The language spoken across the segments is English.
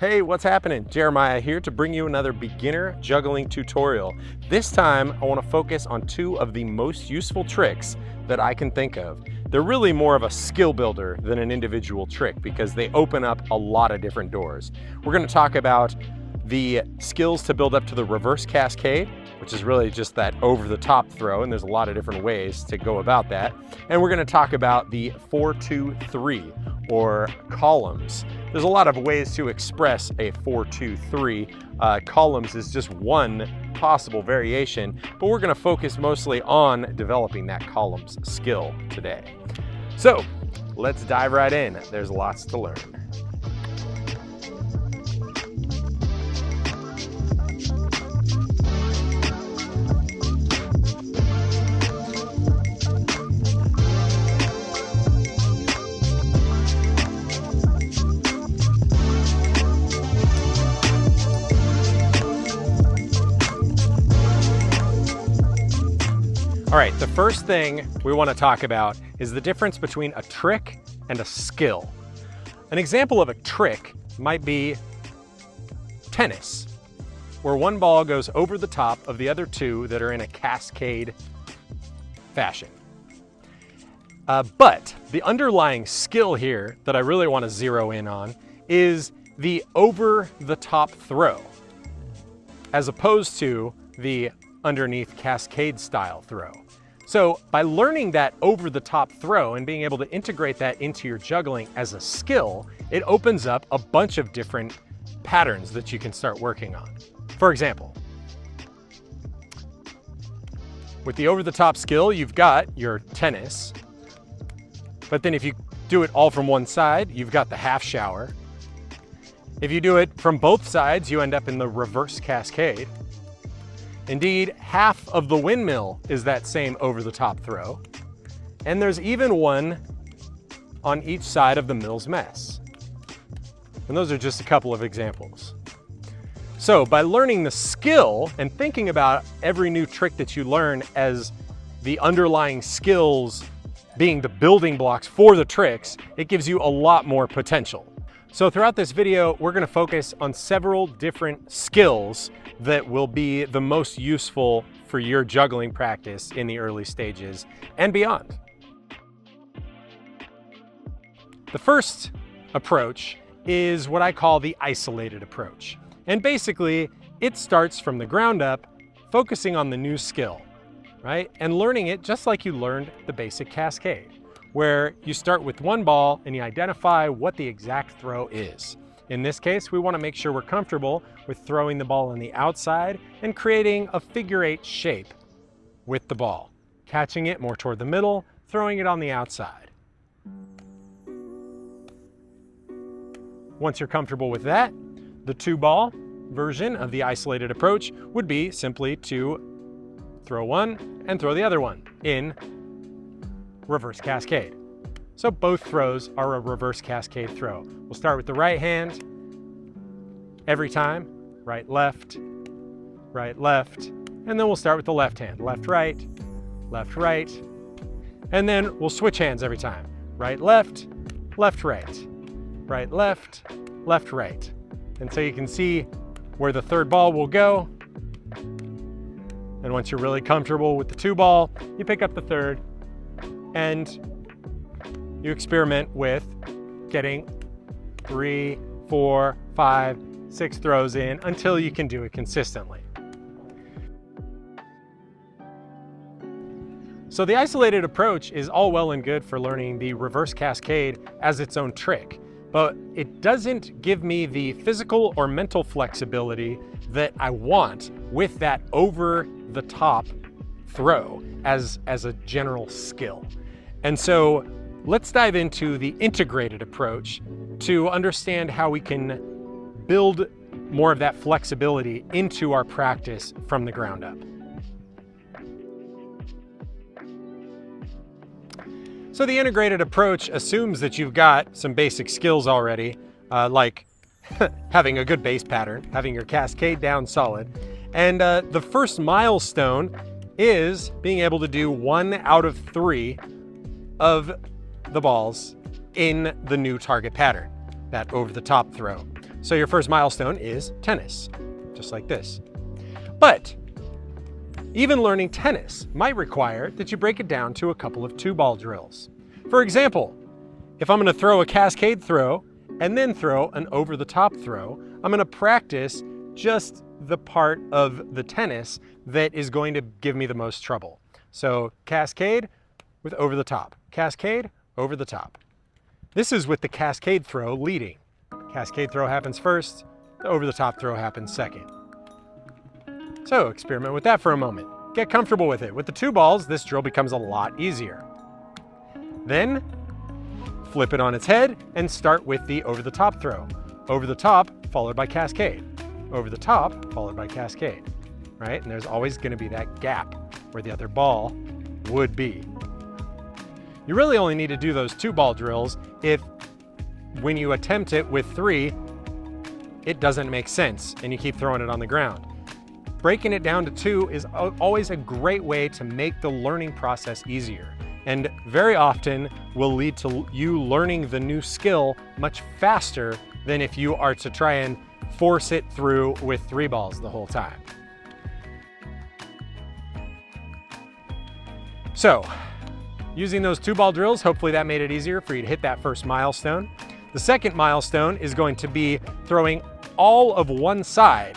Hey, what's happening? Jeremiah here to bring you another beginner juggling tutorial. This time, I want to focus on two of the most useful tricks that I can think of. They're really more of a skill builder than an individual trick because they open up a lot of different doors. We're going to talk about the skills to build up to the reverse cascade, which is really just that over-the-top throw, and there's a lot of different ways to go about that. And we're going to talk about the 4-2-3 or columns. There's a lot of ways to express a 4-2-3. Columns is just one possible variation, but we're going to focus mostly on developing that columns skill today. So let's dive right in. There's lots to learn. All right, the first thing we want to talk about is the difference between a trick and a skill. An example of a trick might be tennis, where one ball goes over the top of the other two that are in a cascade fashion. But the underlying skill here that I really want to zero in on is the over-the-top throw, as opposed to the underneath cascade style throw. So by learning that over-the-top throw and being able to integrate that into your juggling as a skill, it opens up a bunch of different patterns that you can start working on. For example, with the over-the-top skill, you've got your tennis, but then if you do it all from one side, you've got the half shower. If you do it from both sides, you end up in the reverse cascade. Indeed, half of the windmill is that same over-the-top throw. And there's even one on each side of the mill's mess. And those are just a couple of examples. So by learning the skill and thinking about every new trick that you learn as the underlying skills being the building blocks for the tricks, it gives you a lot more potential. So throughout this video, we're going to focus on several different skills that will be the most useful for your juggling practice in the early stages and beyond. The first approach is what I call the isolated approach. And basically, it starts from the ground up, focusing on the new skill, right? And learning it just like you learned the basic cascade, where you start with one ball and you identify what the exact throw is. In this case, we want to make sure we're comfortable with throwing the ball on the outside and creating a figure 8 shape with the ball, catching it more toward the middle, throwing it on the outside. Once you're comfortable with that, the 2-ball version of the isolated approach would be simply to throw one and throw the other one in reverse cascade. So both throws are a reverse cascade throw. We'll start with the right hand every time, right, left, and then we'll start with the left hand, left, right, and then we'll switch hands every time, right, left, right, left, right. And so you can see where the third ball will go. And once you're really comfortable with the 2-ball, you pick up the third and you experiment with getting 3, 4, 5, 6 throws in until you can do it consistently. So the isolated approach is all well and good for learning the reverse cascade as its own trick, but it doesn't give me the physical or mental flexibility that I want with that over-the-top throw as a general skill. And so let's dive into the integrated approach to understand how we can build more of that flexibility into our practice from the ground up. So the integrated approach assumes that you've got some basic skills already, like having a good base pattern, having your cascade down solid. And the first milestone is being able to do 1 out of 3 of the balls in the new target pattern, that over the top throw. So your first milestone is tennis, just like this. But even learning tennis might require that you break it down to a couple of 2-ball drills. For example, if I'm going to throw a cascade throw and then throw an over-the-top throw, I'm going to practice just the part of the tennis that is going to give me the most trouble. So cascade with over-the-top, cascade, over-the-top. This is with the cascade throw leading. Cascade throw happens first, the over-the-top throw happens second. So experiment with that for a moment. Get comfortable with it. With the 2 balls, this drill becomes a lot easier. Then flip it on its head and start with the over-the-top throw. Over-the-top followed by cascade. Over-the-top followed by cascade, right? And there's always going to be that gap where the other ball would be. You really only need to do those 2-ball drills if when you attempt it with 3, it doesn't make sense and you keep throwing it on the ground. Breaking it down to 2 is always a great way to make the learning process easier, and very often will lead to you learning the new skill much faster than if you are to try and force it through with 3 balls the whole time. So, using those 2-ball drills, hopefully that made it easier for you to hit that first milestone. The second milestone is going to be throwing all of one side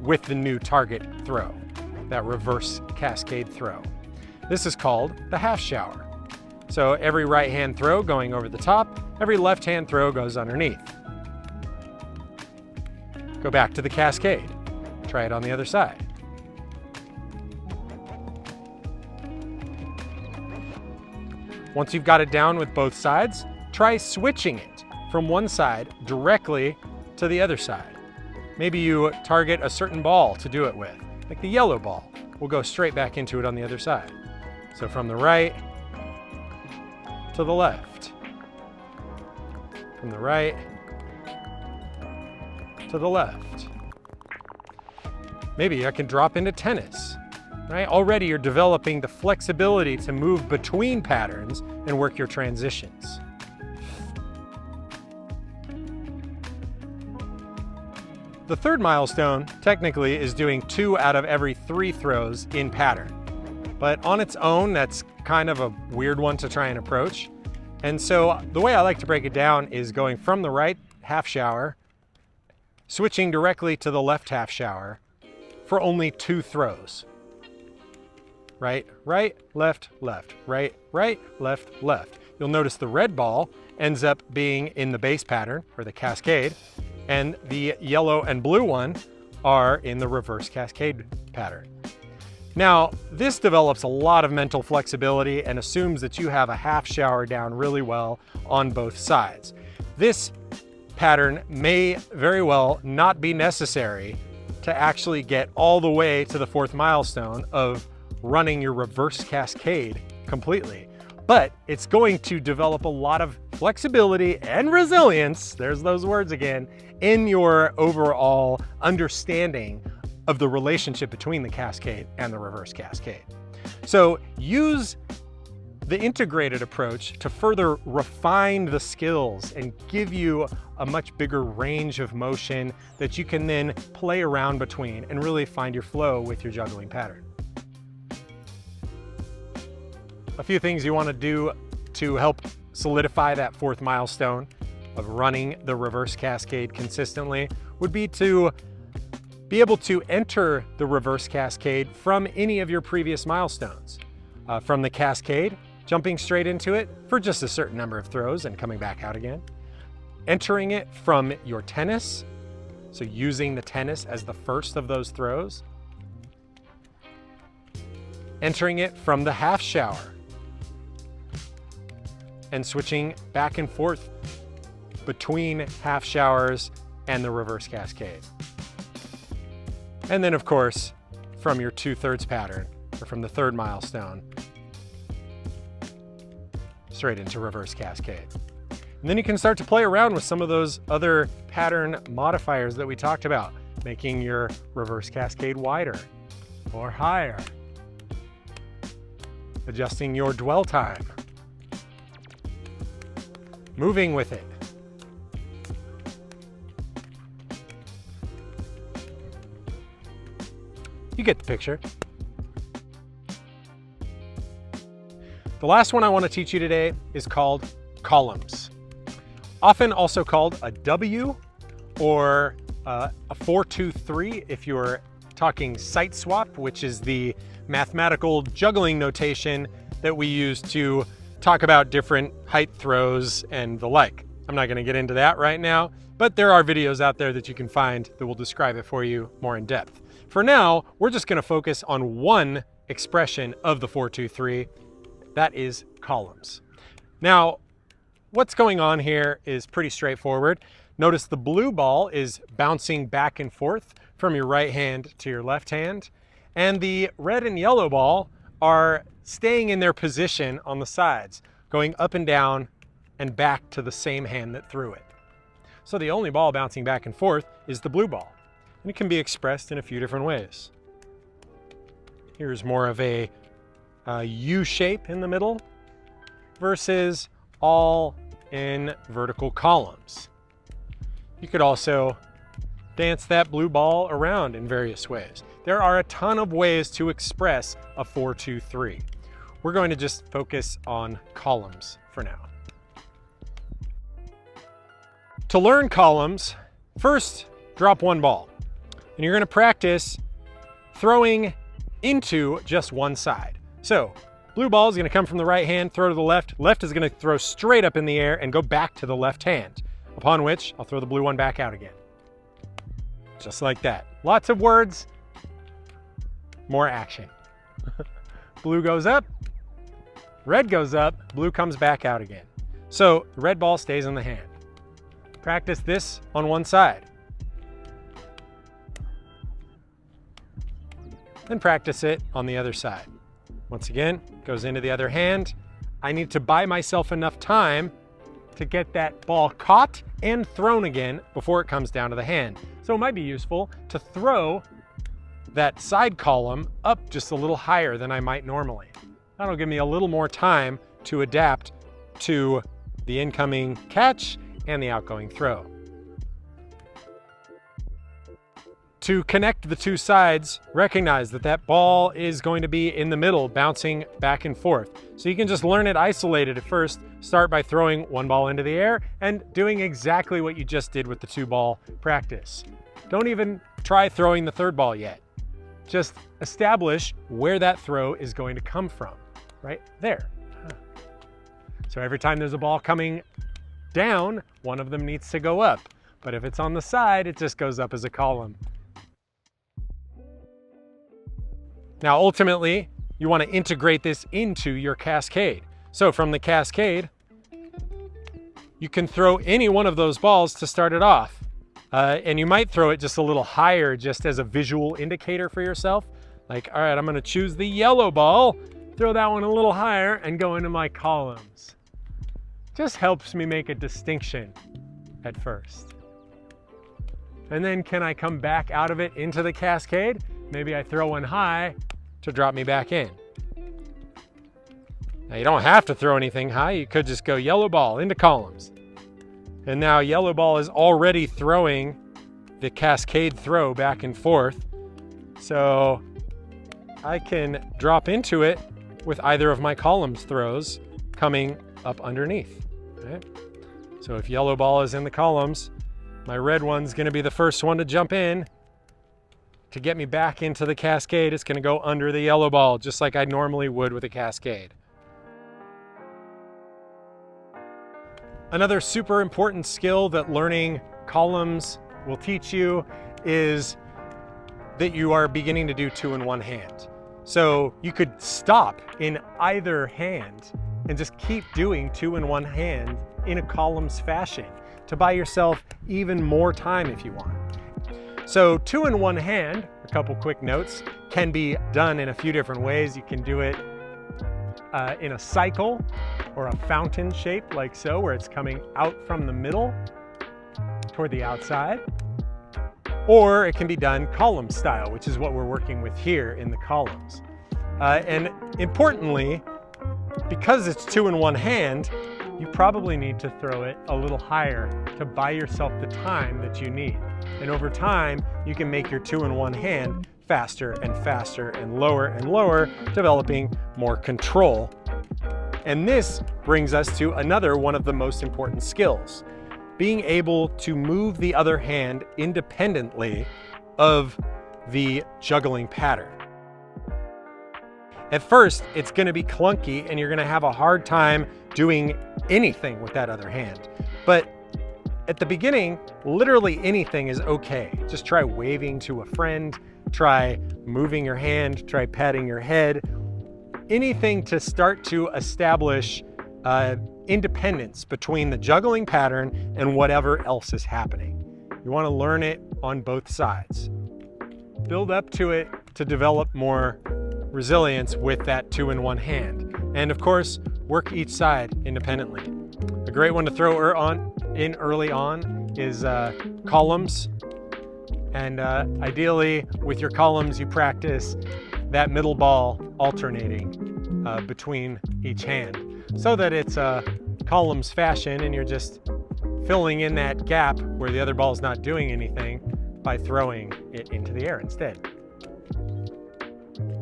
with the new target throw, that reverse cascade throw. This is called the half shower. So every right hand throw going over the top, every left hand throw goes underneath. Go back to the cascade. Try it on the other side. Once you've got it down with both sides, try switching it from one side directly to the other side. Maybe you target a certain ball to do it with, like the yellow ball. We'll go straight back into it on the other side. So from the right to the left. From the right to the left. Maybe I can drop into tennis, right? Already you're developing the flexibility to move between patterns and work your transitions. The third milestone, technically, is doing 2 out of every 3 throws in pattern. But on its own, that's kind of a weird one to try and approach. And so the way I like to break it down is going from the right half shower, switching directly to the left half shower for only 2 throws. Right, right, left, left, right, right, left, left. You'll notice the red ball ends up being in the base pattern, or the cascade, and the yellow and blue one are in the reverse cascade pattern. Now, this develops a lot of mental flexibility and assumes that you have a half shower down really well on both sides. This pattern may very well not be necessary to actually get all the way to the 4th milestone of running your reverse cascade completely. But it's going to develop a lot of flexibility and resilience, there's those words again, in your overall understanding of the relationship between the cascade and the reverse cascade. So use the integrated approach to further refine the skills and give you a much bigger range of motion that you can then play around between and really find your flow with your juggling pattern. A few things you want to do to help solidify that 4th milestone of running the reverse cascade consistently would be to be able to enter the reverse cascade from any of your previous milestones. From the cascade, jumping straight into it for just a certain number of throws and coming back out again. Entering it from your tennis, so using the tennis as the first of those throws. Entering it from the half shower, and switching back and forth between half showers and the reverse cascade. And then of course, from your 2/3 pattern, or from the 3rd milestone, straight into reverse cascade. And then you can start to play around with some of those other pattern modifiers that we talked about, making your reverse cascade wider or higher, adjusting your dwell time, moving with it. You get the picture. The last one I want to teach you today is called columns. Often also called a W or a 4-2-3 if you're talking sight swap, which is the mathematical juggling notation that we use to talk about different height throws and the like. I'm not going to get into that right now, but there are videos out there that you can find that will describe it for you more in depth. For now, we're just going to focus on one expression of the 4-2-3. That is columns. Now, what's going on here is pretty straightforward. Notice the blue ball is bouncing back and forth from your right hand to your left hand, and the red and yellow ball are staying in their position on the sides, going up and down and back to the same hand that threw it. So the only ball bouncing back and forth is the blue ball, and it can be expressed in a few different ways. Here's more of a U shape in the middle versus all in vertical columns. You could also dance that blue ball around in various ways. There are a ton of ways to express a 4-2-3. We're going to just focus on columns for now. To learn columns, first drop one ball, and you're going to practice throwing into just one side. So blue ball is going to come from the right hand, throw to the left. Left is going to throw straight up in the air and go back to the left hand, upon which I'll throw the blue one back out again. Just like that. Lots of words, more action. Blue goes up, red goes up, blue comes back out again. So the red ball stays in the hand. Practice this on one side. Then practice it on the other side. Once again, goes into the other hand. I need to buy myself enough time to get that ball caught and thrown again before it comes down to the hand. So it might be useful to throw that side column up just a little higher than I might normally. That'll give me a little more time to adapt to the incoming catch and the outgoing throw. To connect the two sides, recognize that that ball is going to be in the middle, bouncing back and forth. So you can just learn it isolated at first. Start by throwing one ball into the air and doing exactly what you just did with the two ball practice. Don't even try throwing the third ball yet. Just establish where that throw is going to come from, right there. So every time there's a ball coming down, one of them needs to go up. But if it's on the side, it just goes up as a column. Now, ultimately, you want to integrate this into your cascade. So from the cascade, you can throw any one of those balls to start it off. And you might throw it just a little higher just as a visual indicator for yourself. Like, all right, I'm going to choose the yellow ball, throw that one a little higher, and go into my columns. Just helps me make a distinction at first. And then can I come back out of it into the cascade? Maybe I throw one high to drop me back in. Now you don't have to throw anything high. You could just go yellow ball into columns. And now yellow ball is already throwing the cascade throw back and forth. So I can drop into it with either of my columns throws coming up underneath. Okay? So if yellow ball is in the columns, my red one's going to be the first one to jump in. To get me back into the cascade, it's going to go under the yellow ball, just like I normally would with a cascade. Another super important skill that learning columns will teach you is that you are beginning to do two in one hand. So you could stop in either hand and just keep doing two in one hand in a columns fashion to buy yourself even more time if you want. So two in one hand, a couple quick notes, can be done in a few different ways. You can do it in a cycle or a fountain shape like so, where it's coming out from the middle toward the outside. Or it can be done column style, which is what we're working with here in the columns. And importantly, because it's two in one hand, you probably need to throw it a little higher to buy yourself the time that you need. And over time, you can make your two in one hand faster and faster and lower, developing more control. And this brings us to another one of the most important skills, being able to move the other hand independently of the juggling pattern. At first, it's going to be clunky and you're going to have a hard time doing anything with that other hand. But at the beginning, literally anything is okay. Just try waving to a friend, try moving your hand, try patting your head. Anything to start to establish independence between the juggling pattern and whatever else is happening. You want to learn it on both sides. Build up to it to develop more resilience with that 2 in 1 hand. And of course, work each side independently. A great one to throw in early on is columns. And ideally, with your columns, you practice that middle ball alternating between each hand so that it's a columns fashion and you're just filling in that gap where the other ball is not doing anything by throwing it into the air instead.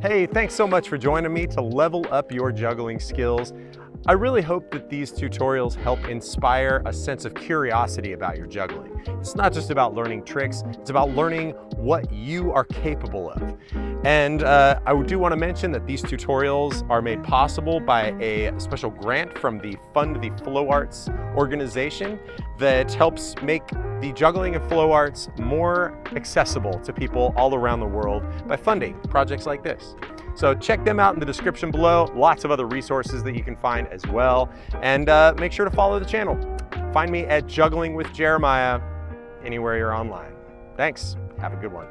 Hey, thanks so much for joining me to level up your juggling skills. I really hope that these tutorials help inspire a sense of curiosity about your juggling. It's not just about learning tricks, it's about learning what you are capable of. And I do want to mention that these tutorials are made possible by a special grant from the Fund the Flow Arts organization that helps make the juggling and flow arts more accessible to people all around the world by funding projects like this. So check them out in the description below. Lots of other resources that you can find as well. And make sure to follow the channel. Find me at Juggling with Jeremiah anywhere you're online. Thanks. Have a good one.